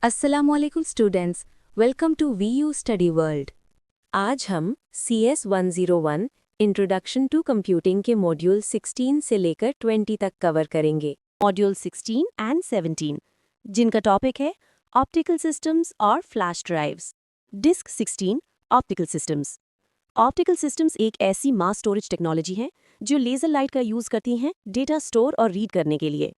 अस्सलामुअलैकुम students, welcome to VU study world. आज हम CS 101 इंट्रोडक्शन टू कंप्यूटिंग के मॉड्यूल 16 से लेकर 20 तक कवर करेंगे। मॉड्यूल 16 एंड 17 जिनका टॉपिक है ऑप्टिकल सिस्टम्स और flash drives. Disc 16 optical systems. Optical systems एक ऐसी मास स्टोरेज टेक्नोलॉजी है जो लेजर लाइट का यूज करती हैं डेटा स्टोर और रीड करने के लिए।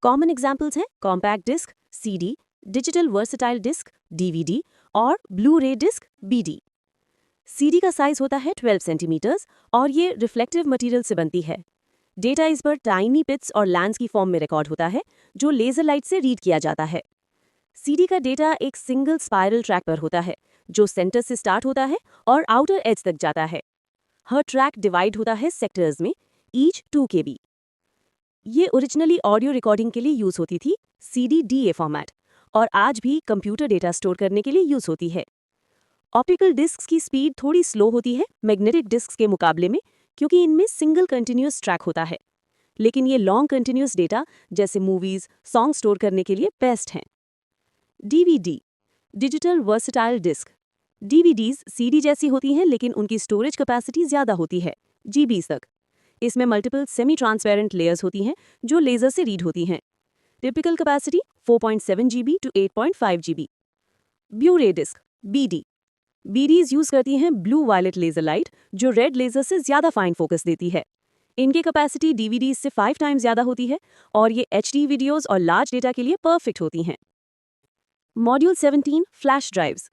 कॉमन एग्जाम्पल्स हैं compact disc CD, digital versatile disc DVD और blu ray disc BD। CD का साइज होता है 12 सेंटीमीटर्स और ये रिफ्लेक्टिव मटेरियल से बनती है। डेटा इस पर टाइनी पिट्स और लैंड्स की फॉर्म में रिकॉर्ड होता है जो लेजर लाइट से रीड किया जाता है। CD का डेटा एक सिंगल स्पाइरल ट्रैक पर होता है जो सेंटर से स्टार्ट होता है और आउटर एज तक जाता है। हर ट्रैक डिवाइड होता है सेक्टर्स में, ईच 2 KB। ये ओरिजिनली ऑडियो रिकॉर्डिंग के लिए यूज होती थी CD-DA फॉर्मेट और आज भी कंप्यूटर डेटा स्टोर करने के लिए यूज होती है। ऑप्टिकल डिस्क्स की स्पीड थोड़ी स्लो होती है मैग्नेटिक डिस्क्स के मुकाबले में क्योंकि इनमें सिंगल कंटिन्यूअस ट्रैक होता है, लेकिन ये लॉन्ग कंटिन्यूअस डेटा जैसे मूवीज, सॉन्ग स्टोर करने के लिए बेस्ट हैं। DVD digital versatile disc. DVDs CD जैसी होती हैं लेकिन उनकी स्टोरेज कैपेसिटी ज़्यादा होती है, GBs तक। इसमें मल्टीपल सेमी ट्रांसपेरेंट लेयर्स होती हैं जो लेजर से रीड होती हैं। Typical capacity 4.7 GB to 8.5 GB। Blue ray disc BD। BDs use करती हैं ब्लू वायलेट लेजर लाइट जो रेड लेजर से ज़्यादा फाइन फोकस देती है। इनकी कैपेसिटी DVDs से 5 टाइम्स ज़्यादा होती है और ये HD वीडियोस और लार्ज डेटा के लिए परफेक्ट होती हैं। Module 17 flash drives.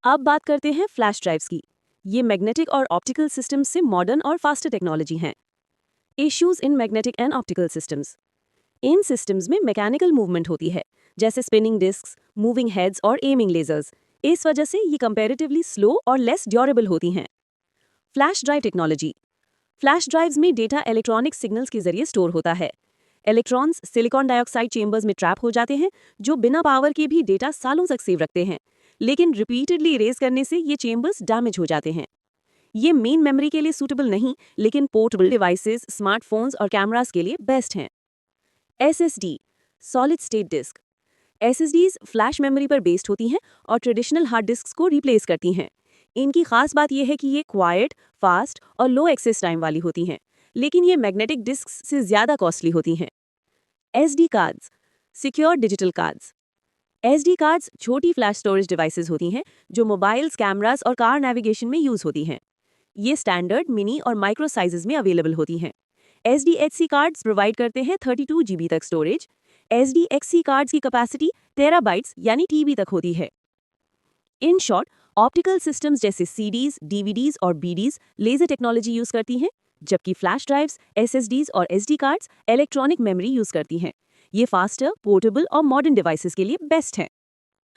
अब बात करते हैं फ्लैश ड्राइव्स की। ये मैग्नेटिक और ऑप्टिकल सिस्टम्स से मॉडर्न और फास्टर टेक्नोलॉजी हैं। Issues in magnetic and optical systems. In systems में मैकेनिकल मूवमेंट होती है जैसे स्पिनिंग डिस्क्स, मूविंग हेड्स और एमिंग लेजर्स। इस वजह से ये कंपैरेटिवली स्लो और लेस ड्यूरेबल होती हैं। Flash drive technology. Flash drives में डेटा इलेक्ट्रॉनिक सिग्नल्स के जरिए स्टोर होता है। इलेक्ट्रॉन्स सिलिकॉन डाइऑक्साइड चेंबर्स में ट्रैप हो जाते हैं जो बिना पावर के भी डेटा सालों तक सेव रखते हैं, लेकिन रिपीटेडली इरेज करने से ये चेंबर्स डैमेज हो जाते हैं। ये मेन मेमोरी के लिए सूटेबल नहीं, लेकिन पोर्टेबल डिवाइसेस, स्मार्टफोन्स और कैमरास के लिए बेस्ट हैं। SSD solid state disk. SSDs flash memory पर बेस्ड होती हैं और ट्रेडिशनल हार्ड डिस्क्स को रिप्लेस करती हैं। इनकी खास बात यह है कि ये क्वाइट, फास्ट और लो एक्सेस टाइम वाली होती हैं, लेकिन ये मैग्नेटिक डिस्क्स से ज़्यादा कॉस्टली होती हैं। SD cards secure digital cards. SD cards छोटी फ्लैश स्टोरेज डिवाइसेस होती हैं जो मोबाइल्स, कैमरास और कार नेविगेशन में यूज होती हैं। ये स्टैंडर्ड, मिनी और माइक्रो साइजेस में अवेलेबल होती हैं। SDHC कार्ड्स प्रोवाइड करते हैं 32 GB तक स्टोरेज। SDXC कार्ड्स की कैपेसिटी टेराबाइट्स यानी TB तक होती है। इन शॉर्ट, ऑप्टिकल सिस्टम्स जैसे CDs, DVDs और BDs लेजर टेक्नोलॉजी यूज करती हैं, जबकि फ्लैश ड्राइव्स, SSDs और SD cards electronic memory use करती हैं। ये फास्टर, पोर्टेबल और मॉडर्न डिवाइसेस के लिए बेस्ट हैं।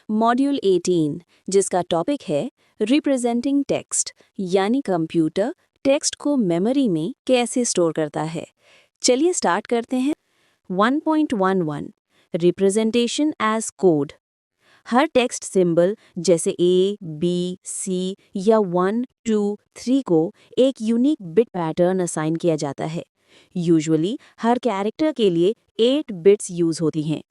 मॉड्यूल 18 जिसका टॉपिक है रिप्रेजेंटिंग टेक्स्ट, यानी कंप्यूटर टेक्स्ट को मेमोरी में कैसे स्टोर करता है। चलिए स्टार्ट करते हैं। 1.11 रिप्रेजेंटेशन एज कोड। हर टेक्स्ट सिंबल जैसे A, B, C या 1, 2, 3 को एक यूनिक बिट पैटर्न असाइन किया जाता है। यूजुअली हर कैरेक्टर के लिए 8 बिट्स यूज होती हैं।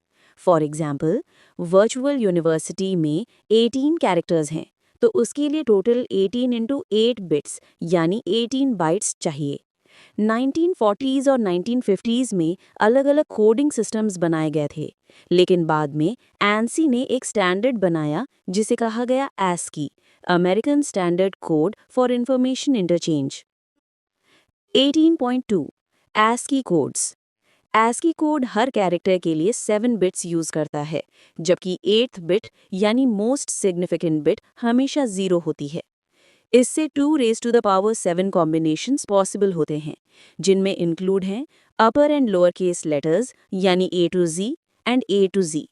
फॉर एग्जाम्पल, वर्चुअल यूनिवर्सिटी में 18 कैरेक्टर्स हैं, तो उसके लिए टोटल 18 इंटू 8 बिट्स यानी 18 बाइट्स चाहिए। 1940s और 1950s में अलग अलग कोडिंग सिस्टम्स बनाए गए थे, लेकिन बाद में ANSI ने एक स्टैंडर्ड बनाया जिसे कहा गया ASCII, American standard code for information interchange. 18.2 ASCII codes. ASCII code her character के लिए 7 बिट्स यूज करता है, जबकि 8th बिट यानी मोस्ट सिग्निफिकेंट बिट हमेशा 0 होती है। इससे 2⁻⁷ कॉम्बिनेशंस पॉसिबल होते हैं, जिनमें इंक्लूड हैं अपर एंड लोअर केस लेटर्स यानी A to Z and A to Z,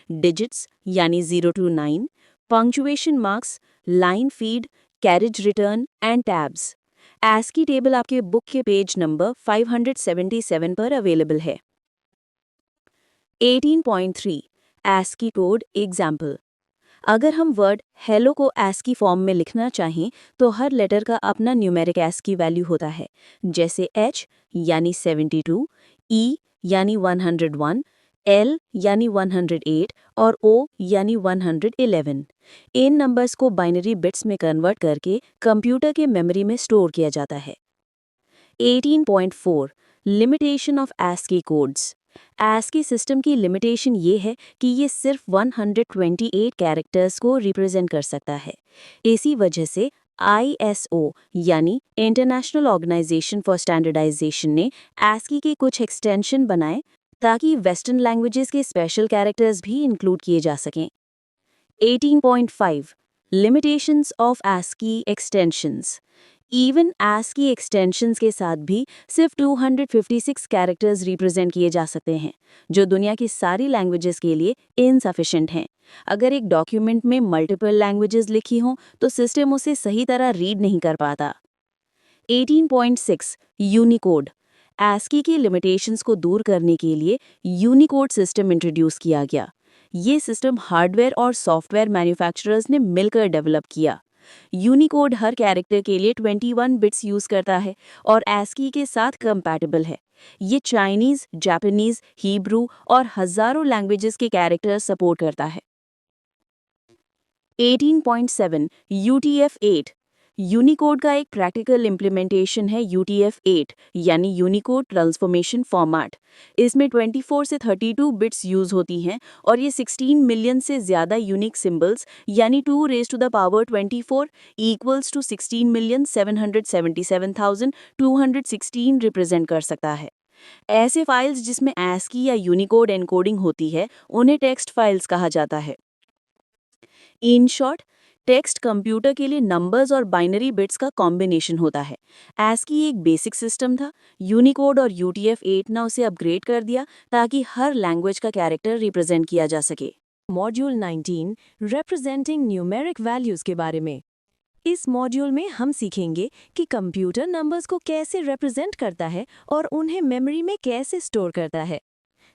digits यानी 0 to 9, punctuation marks, line feed, carriage return and tabs. ASCII table आपके बुक के पेज नंबर 577 पर अवेलेबल है। 18.3 ASCII कोड एग्जाम्पल। अगर हम word hello को ASCII form में लिखना चाहें तो हर लेटर का अपना न्यूमेरिक ASCII वैल्यू होता है, जैसे H यानी 72, E यानी 101, L यानी 108 और O यानी 111। इन नंबर्स को बाइनरी बिट्स में कन्वर्ट करके कंप्यूटर के मेमोरी में स्टोर किया जाता है। 18.4 limitation of ASCII codes. ASCII system की लिमिटेशन ये है कि ये सिर्फ 128 कैरेक्टर्स को रिप्रेजेंट कर सकता है। इसी वजह से ISO यानी इंटरनेशनल ऑर्गेनाइजेशन फॉर स्टैंडर्डाइजेशन ने ASCII के कुछ एक्सटेंशन बनाए ताकि वेस्टर्न लैंग्वेजेस के स्पेशल कैरेक्टर्स भी इंक्लूड किए जा सकें। 18.5 limitations of ASCII extensions. Even ASCII extensions के साथ भी सिर्फ 256 कैरेक्टर्स रिप्रेजेंट किए जा सकते हैं, जो दुनिया की सारी लैंग्वेजेस के लिए इनसफिशिएंट हैं। अगर एक डॉक्यूमेंट में मल्टीपल लैंग्वेजेस लिखी हों तो सिस्टम उसे सही तरह रीड नहीं कर पाता। 18.6 यूनिकोड। ASCII की लिमिटेशंस को दूर करने के लिए यूनिकोड सिस्टम इंट्रोड्यूस किया गया। ये सिस्टम हार्डवेयर और सॉफ्टवेयर मैन्युफैक्चरर्स ने मिलकर डेवलप किया। यूनिकोड हर कैरेक्टर के लिए 21 बिट्स यूज करता है और ASCII के साथ कंपैटिबल है। ये चाइनीज, जापानीज, हिब्रू और हजारों लैंग्वेजेस के कैरेक्टर सपोर्ट करता है। 18.7 UTF-8। यूनिकोड का एक प्रैक्टिकल इम्प्लीमेंटेशन है UTF-8 यानी यूनिकोड ट्रांसफॉर्मेशन फॉर्मेट। इसमें 24 से 32 बिट्स यूज होती हैं और ये 16 मिलियन से ज़्यादा यूनिक सिंबल्स यानी 2⁻24 इक्वल्स टू 16,777,216 रिप्रेजेंट कर सकता है। ऐसे फाइल्स जिसमें ASCII या यूनिकोड एनकोडिंग होती है उन्हें टेक्स्ट फाइल्स कहा जाता है। इन शॉर्ट, टेक्स्ट कंप्यूटर के लिए नंबर्स और बाइनरी बिट्स का कॉम्बिनेशन होता है। ASCII एक बेसिक सिस्टम था, यूनिकोड और UTF-8 ने उसे अपग्रेड कर दिया ताकि हर लैंग्वेज का कैरेक्टर रिप्रेजेंट किया जा सके। मॉड्यूल 19 रिप्रेजेंटिंग न्यूमेरिक वैल्यूज के बारे में। इस मॉड्यूल में हम सीखेंगे कि कंप्यूटर नंबर्स को कैसे रिप्रेजेंट करता है और उन्हें मेमोरी में कैसे स्टोर करता है।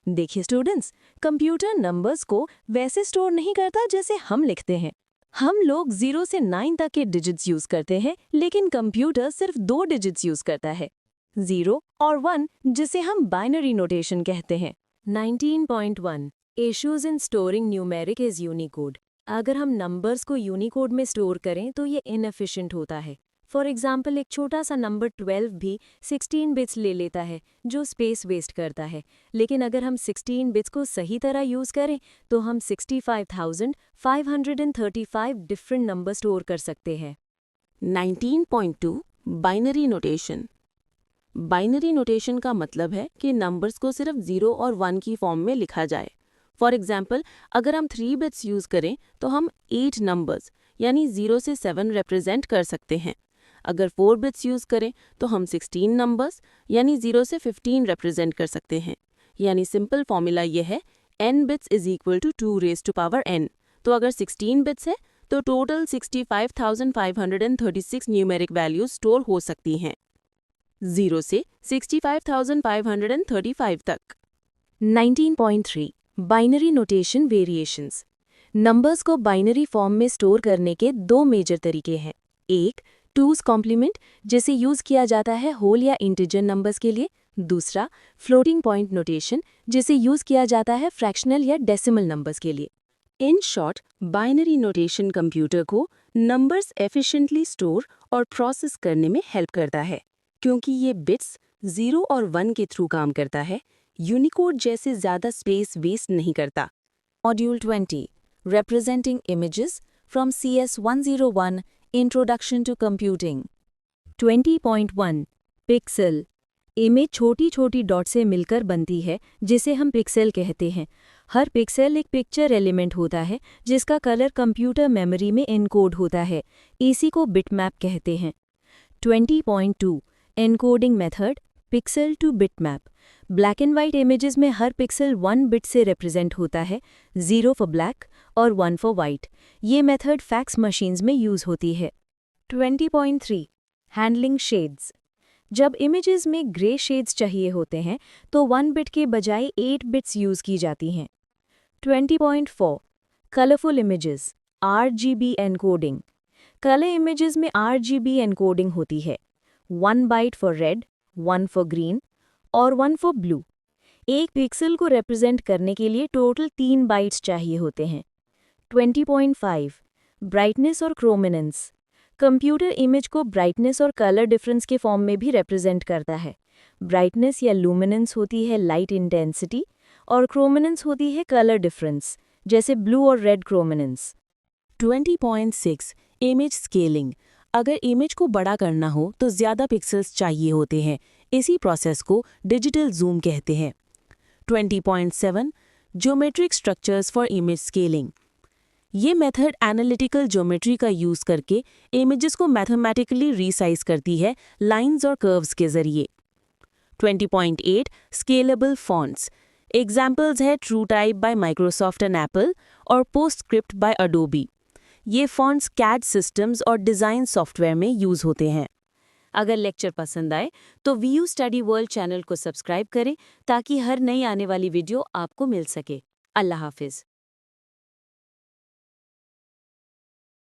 देखिए स्टूडेंट्स, कंप्यूटर नंबर्स को वैसे स्टोर नहीं करता जैसे हम लिखते हैं। हम लोग 0 से 9 तक के डिजिट्स यूज करते हैं, लेकिन कंप्यूटर सिर्फ 2 डिजिट्स यूज करता है, 0 और 1, जिसे हम बाइनरी नोटेशन कहते हैं। 19.1 issues in storing numeric is Unicode. अगर हम नंबर्स को यूनिकोड में स्टोर करें तो ये इनएफिशिएंट होता है। फॉर एग्जाम्पल, एक छोटा सा नंबर 12 भी 16 बिट्स ले लेता है, जो स्पेस वेस्ट करता है। लेकिन अगर हम 16 बिट्स को सही तरह यूज़ करें तो हम 65,535 डिफरेंट नंबर स्टोर कर सकते हैं। 19.2 बाइनरी नोटेशन। बाइनरी नोटेशन का मतलब है कि नंबर्स को सिर्फ 0 और 1 की फॉर्म में लिखा जाए। फॉर एग्जाम्पल, अगर हम 3 बिट्स यूज़ करें तो हम 8 नंबर्स यानी 0 से 7 रिप्रेजेंट कर सकते हैं। अगर 4 बिट्स यूज़ करें तो हम 16 नंबर्स यानी 0 से 15 रिप्रेजेंट कर सकते हैं। यानी सिंपल फॉर्मूला ये है, n bits is equal to 2⁻n। तो अगर 16 बिट्स है तो टोटल 65,536 न्यूमेरिक वैल्यूज स्टोर हो सकती हैं, 0 से 65,535 तक। 19.3 बाइनरी नोटेशन वेरिएशंस। नंबर्स को बाइनरी फॉर्म में स्टोर करने के 2 मेजर तरीके हैं। एक, 2's कॉम्प्लीमेंट, जिसे यूज किया जाता है होल या इंटीजर नंबर्स के लिए। दूसरा, फ्लोटिंग पॉइंट नोटेशन, जिसे यूज किया जाता है फ्रैक्शनल या डेसिमल नंबर्स के लिए। In short, binary notation computer को नंबर्स एफिशिएंटली स्टोर और प्रोसेस करने में हेल्प करता है, क्योंकि ये बिट्स 0 और 1 के थ्रू काम करता है, यूनिकोड जैसे ज़्यादा स्पेस वेस्ट नहीं करता। Module 20 representing images from CS 101 introduction to computing. 20.1 pixel. Image छोटी छोटी डॉट से मिलकर बनती है, जिसे हम पिक्सेल कहते हैं। हर पिक्सेल एक पिक्चर एलिमेंट होता है जिसका कलर कंप्यूटर मेमोरी में एनकोड होता है। इसी को बिटमैप कहते हैं। 20.2 encoding method pixel to bitmap. Black and white images में हर पिक्सल 1 बिट से रिप्रेजेंट होता है, 0 फॉर ब्लैक और 1 फॉर वाइट। ये मेथड फैक्स मशीन्स में यूज होती है। 20.3 हैंडलिंग शेड्स। जब इमेजेस में ग्रे शेड्स चाहिए होते हैं तो 1 बिट के बजाय 8 बिट्स यूज की जाती हैं। 20.4 colourful images RGB encoding. Colour images में RGB एनकोडिंग होती है, 1 byte for red, 1 for green और 1 फॉर ब्लू। एक पिक्सल को रिप्रेजेंट करने के लिए टोटल 3 बाइट्स चाहिए होते हैं। 20.5 ब्राइटनेस और क्रोमिनेंस। कंप्यूटर इमेज को ब्राइटनेस और कलर डिफरेंस के फॉर्म में भी रिप्रेजेंट करता है। ब्राइटनेस या लुमिनेंस होती है लाइट इंटेंसिटी और क्रोमिनेंस होती है कलर डिफरेंस, जैसे ब्लू और रेड क्रोमिनेंस। 20.6 image scaling. अगर इमेज को बड़ा करना हो तो ज़्यादा पिक्सेल्स चाहिए होते हैं। इसी प्रोसेस को डिजिटल जूम कहते हैं। 20.7 geometric structures for image scaling. ये मेथड एनालिटिकल ज्योमेट्री का यूज़ करके इमेजेस को मैथमेटिकली रीसाइज करती है लाइंस और कर्व्स के ज़रिए। 20.8 स्केलेबल फॉन्ट्स। एग्जाम्पल्स है TrueType bye Microsoft and Apple और पोस्टस्क्रिप्ट बाय अडोबी। ये फॉन्ट्स CAD सिस्टम्स और डिज़ाइन सॉफ्टवेयर में यूज़ होते हैं। अगर लेक्चर पसंद आए तो VU स्टडी वर्ल्ड चैनल को सब्सक्राइब करें ताकि हर नई आने वाली वीडियो आपको मिल सके। अल्लाह हाफिज़।